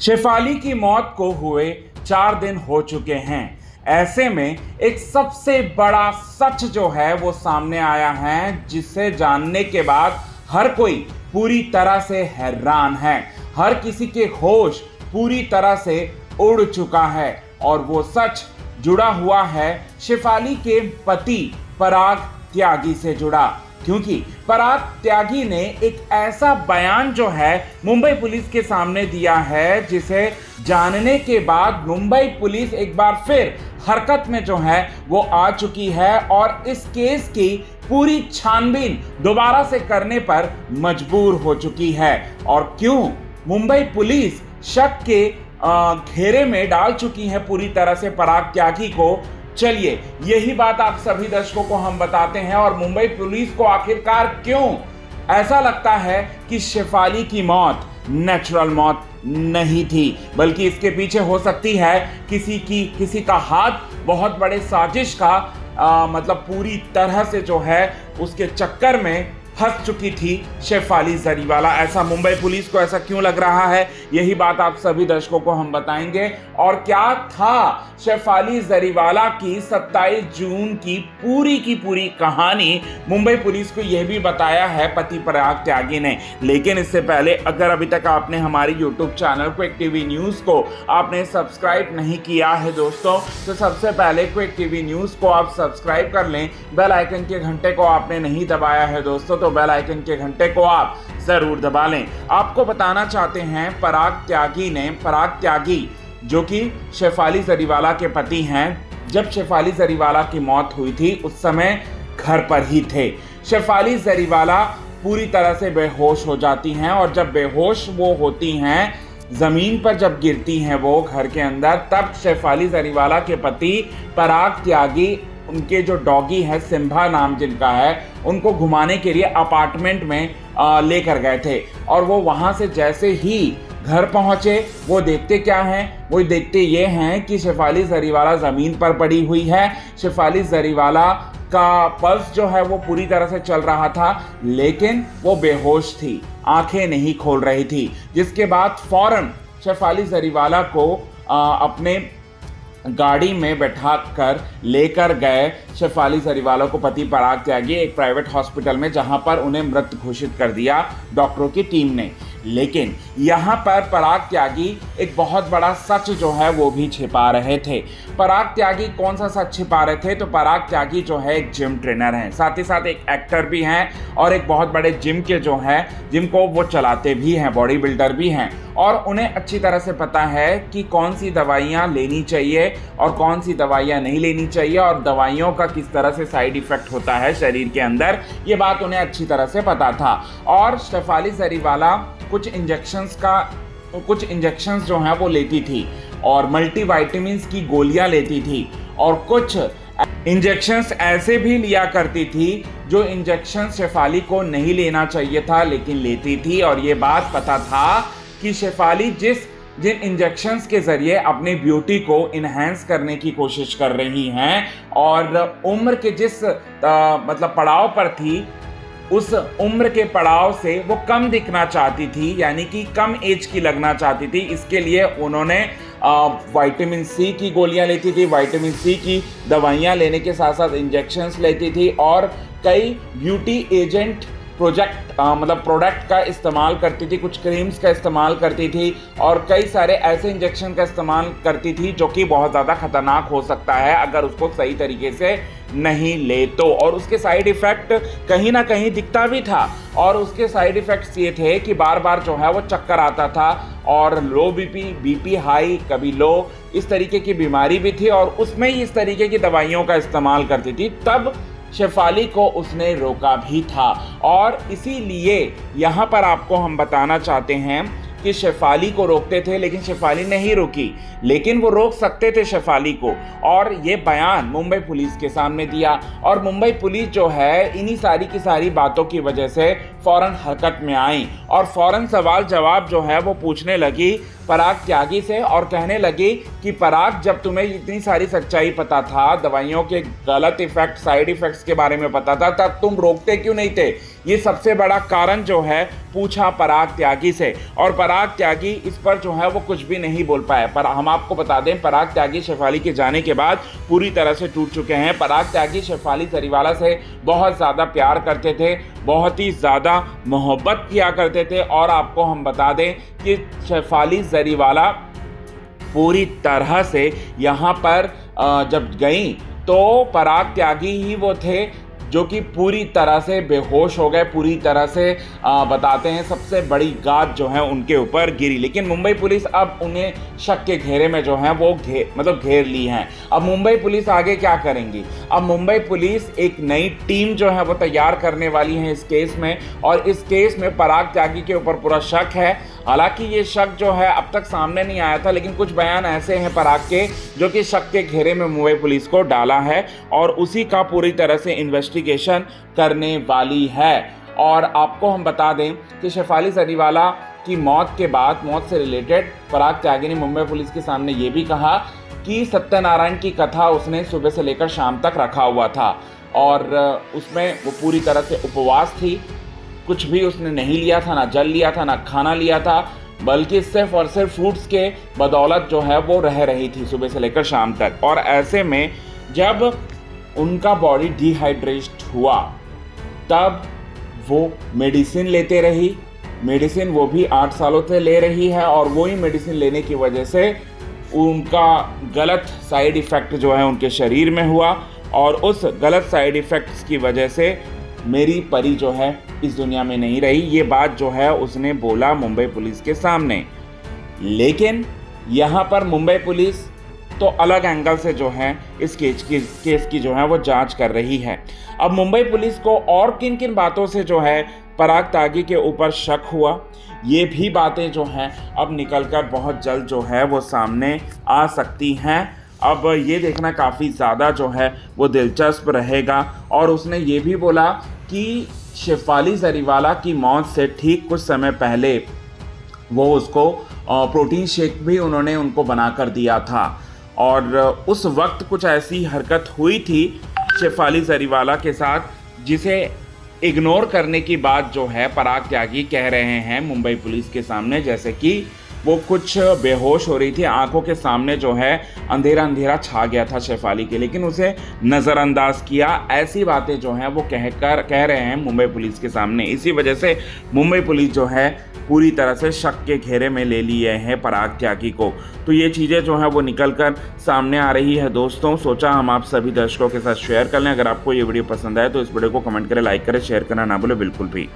शेफाली की मौत को हुए 4 दिन हो चुके हैं। ऐसे में एक सबसे बड़ा सच जो है वो सामने आया है, जिसे जानने के बाद हर कोई पूरी तरह से हैरान है। हर किसी के होश पूरी तरह से उड़ चुका है और वो सच जुड़ा हुआ है शेफाली के पति पराग त्यागी से जुड़ा, क्योंकि पराग त्यागी ने एक ऐसा बयान जो है मुंबई पुलिस के सामने दिया है, जिसे जानने के बाद मुंबई पुलिस एक बार फिर हरकत में जो है वो आ चुकी है और इस केस की पूरी छानबीन दोबारा से करने पर मजबूर हो चुकी है। और क्यों मुंबई पुलिस शक के घेरे में डाल चुकी है पूरी तरह से पराग त्यागी को, चलिए यही बात आप सभी दर्शकों को हम बताते हैं। और मुंबई पुलिस को आखिरकार क्यों ऐसा लगता है कि शेफाली की मौत नेचुरल मौत नहीं थी, बल्कि इसके पीछे हो सकती है किसी का हाथ बहुत बड़े साजिश का मतलब पूरी तरह से जो है उसके चक्कर में फंस चुकी थी शेफाली जरीवाला। ऐसा मुंबई पुलिस को ऐसा क्यों लग रहा है, यही बात आप सभी दर्शकों को हम बताएंगे। और क्या था शेफाली जरीवाला की 27 जून की पूरी कहानी, मुंबई पुलिस को यह भी बताया है पति पराग त्यागी ने। लेकिन इससे पहले अगर अभी तक आपने हमारी YouTube channel quick TV news को आपने सब्सक्राइब नहीं किया है दोस्तों, तो सबसे पहले क्विक टीवी न्यूज़ को आप सब्सक्राइब कर लें। बेल आइकन के घंटे को आपने नहीं दबाया है दोस्तों, तो बेल आइकन के घंटे को आप जरूर दबा लें। आपको बताना चाहते हैं पराग त्यागी जो कि शेफाली जरीवाला के पति हैं, जब शेफाली जरीवाला की मौत हुई थी उस समय घर पर ही थे। शेफाली जरीवाला पूरी तरह से बेहोश हो जाती हैं और जब बेहोश वो होती हैं, जमीन पर जब गिरती हैं वो घर के अंदर, तब शेफाली जरीवाला के पति पराग त्यागी उनके जो डॉगी है सिम्बा नाम जिनका है, उनको घुमाने के लिए अपार्टमेंट में लेकर गए थे। और वो वहाँ से जैसे ही घर पहुँचे वो देखते क्या हैं, वो देखते ये हैं कि शेफाली जरीवाला ज़मीन पर पड़ी हुई है। शेफाली जरीवाला का पल्स जो है वो पूरी तरह से चल रहा था, लेकिन वो बेहोश थी, आंखें नहीं खोल रही थी। जिसके बाद फौरन शेफाली जरीवाला को अपने गाड़ी में बैठा कर लेकर गए शेफाली जरीवाला को पति पराग त्यागी एक प्राइवेट हॉस्पिटल में, जहां पर उन्हें मृत घोषित कर दिया डॉक्टरों की टीम ने। लेकिन यहाँ पर पराग त्यागी एक बहुत बड़ा सच जो है वो भी छिपा रहे थे। पराग त्यागी कौन सा सच छिपा रहे थे, तो पराग त्यागी जो है एक जिम ट्रेनर हैं, साथ ही साथ एक एक्टर भी हैं और एक बहुत बड़े जिम के जो है जिम को वो चलाते भी हैं, बॉडी बिल्डर भी हैं। और उन्हें अच्छी तरह से पता है कि कौन सी दवाइयाँ लेनी चाहिए और कौन सी दवाइयाँ नहीं लेनी चाहिए और दवाइयों का किस तरह से साइड इफ़ेक्ट होता है शरीर के अंदर, ये बात उन्हें अच्छी तरह से पता था। और शेफाली जरीवाला कुछ इंजेक्शंस जो हैं वो लेती थी और मल्टीविटामिन्स की गोलियां लेती थी और कुछ इंजेक्शंस ऐसे भी लिया करती थी जो इंजेक्शन शेफाली को नहीं लेना चाहिए था लेकिन लेती थी। और ये बात पता था कि शेफाली जिन इंजेक्शंस के ज़रिए अपनी ब्यूटी को इन्हेंस करने की कोशिश कर रही हैं और उम्र के जिस मतलब पड़ाव पर थी, उस उम्र के पड़ाव से वो कम दिखना चाहती थी, यानी कि कम एज की लगना चाहती थी। इसके लिए उन्होंने विटामिन सी की गोलियां लेती थी, विटामिन सी की दवाइयां लेने के साथ साथ इंजेक्शंस लेती थी और कई ब्यूटी एजेंट प्रोडक्ट का इस्तेमाल करती थी, कुछ क्रीम्स का इस्तेमाल करती थी और कई सारे ऐसे इंजेक्शन का इस्तेमाल करती थी जो कि बहुत ज़्यादा खतरनाक हो सकता है अगर उसको सही तरीके से नहीं ले तो। और उसके साइड इफ़ेक्ट कहीं ना कहीं दिखता भी था और उसके साइड इफ़ेक्ट्स ये थे कि बार बार जो है वो चक्कर आता था और लो बीपी हाई, कभी लो, इस तरीके की बीमारी भी थी और उसमें ही इस तरीके की दवाइयों का इस्तेमाल करती थी। तब शेफाली को उसने रोका भी था और इसीलिए यहाँ पर आपको हम बताना चाहते हैं कि शेफाली को रोकते थे लेकिन शेफाली नहीं रुकी, लेकिन वो रोक सकते थे शेफाली को। और ये बयान मुंबई पुलिस के सामने दिया और मुंबई पुलिस जो है इन्हीं सारी की सारी बातों की वजह से फ़ौरन हरकत में आई और फ़ौरन सवाल जवाब जो है वो पूछने लगी पराग त्यागी से और कहने लगी कि पराग, जब तुम्हें इतनी सारी सच्चाई पता था, दवाइयों के गलत इफ़ेक्ट, साइड इफ़ेक्ट्स के बारे में पता था, तब तुम रोकते क्यों नहीं थे? ये सबसे बड़ा कारण जो है पूछा पराग त्यागी से। और पराग त्यागी इस पर जो है वो कुछ भी नहीं बोल पाए। पर हम आपको बता दें, पराग त्यागी शेफाली के जाने के बाद पूरी तरह से टूट चुके हैं। पराग त्यागी शेफाली जरीवाला से बहुत ज़्यादा प्यार करते थे, बहुत ही ज़्यादा मोहब्बत किया करते थे। और आपको हम बता दें कि शेफाली जरीवाला पूरी तरह से यहाँ पर जब गई तो पराग त्यागी ही वो थे जो कि पूरी तरह से बेहोश हो गए, पूरी तरह से बताते हैं सबसे बड़ी गाज जो है उनके ऊपर गिरी। लेकिन मुंबई पुलिस अब उन्हें शक के घेरे में जो है वो घेर ली हैं। अब मुंबई पुलिस आगे क्या करेंगी? अब मुंबई पुलिस एक नई टीम जो है वो तैयार करने वाली है इस केस में, और इस केस में पराग त्यागी के ऊपर पूरा शक है। हालांकि ये शक जो है अब तक सामने नहीं आया था, लेकिन कुछ बयान ऐसे हैं पराग के जो कि शक के घेरे में मुंबई पुलिस को डाला है और उसी का पूरी तरह से इन्वेस्टिगेशन करने वाली है। और आपको हम बता दें कि शेफाली जरीवाला की मौत के बाद, मौत से रिलेटेड पराग त्यागी ने मुंबई पुलिस के सामने ये भी कहा कि सत्यनारायण की कथा उसने सुबह से लेकर शाम तक रखा हुआ था और उसमें वो पूरी तरह से उपवास थी। कुछ भी उसने नहीं लिया था, ना जल लिया था, ना खाना लिया था, बल्कि सिर्फ और सिर्फ फ्रूट्स के बदौलत जो है वो रह रही थी सुबह से लेकर शाम तक। और ऐसे में जब उनका बॉडी डिहाइड्रेट हुआ तब वो मेडिसिन लेते रही। मेडिसिन वो भी 8 सालों से ले रही है और वही मेडिसिन लेने की वजह से उनका गलत साइड इफ़ेक्ट जो है उनके शरीर में हुआ और उस गलत साइड इफ़ेक्ट्स की वजह से मेरी परी जो है इस दुनिया में नहीं रही। ये बात जो है उसने बोला मुंबई पुलिस के सामने। लेकिन यहाँ पर मुंबई पुलिस तो अलग एंगल से जो है इस केस की जो है वो जांच कर रही है। अब मुंबई पुलिस को और किन किन बातों से जो है पराग त्यागी के ऊपर शक हुआ, ये भी बातें जो हैं अब निकलकर बहुत जल्द जो है वो सामने आ सकती हैं। अब ये देखना काफ़ी ज़्यादा जो है वो दिलचस्प रहेगा। और उसने ये भी बोला कि शेफाली जरीवाला की मौत से ठीक कुछ समय पहले वो उसको प्रोटीन शेक भी उन्होंने उनको बना कर दिया था और उस वक्त कुछ ऐसी हरकत हुई थी शेफाली जरीवाला के साथ जिसे इग्नोर करने की बात जो है पराग त्यागी कह रहे हैं मुंबई पुलिस के सामने। जैसे कि वो कुछ बेहोश हो रही थी, आंखों के सामने जो है अंधेरा अंधेरा छा गया था शेफाली के, लेकिन उसे नज़रअंदाज किया। ऐसी बातें जो हैं वो कह रहे हैं मुंबई पुलिस के सामने। इसी वजह से मुंबई पुलिस जो है पूरी तरह से शक के घेरे में ले लिए हैं पराग त्यागी को। तो ये चीज़ें जो हैं वो निकल कर सामने आ रही है दोस्तों। सोचा हम आप सभी दर्शकों के साथ शेयर कर लें। अगर आपको ये वीडियो पसंद आए तो इस वीडियो को कमेंट करें, लाइक करें, शेयर करना ना भूलें बिल्कुल भी।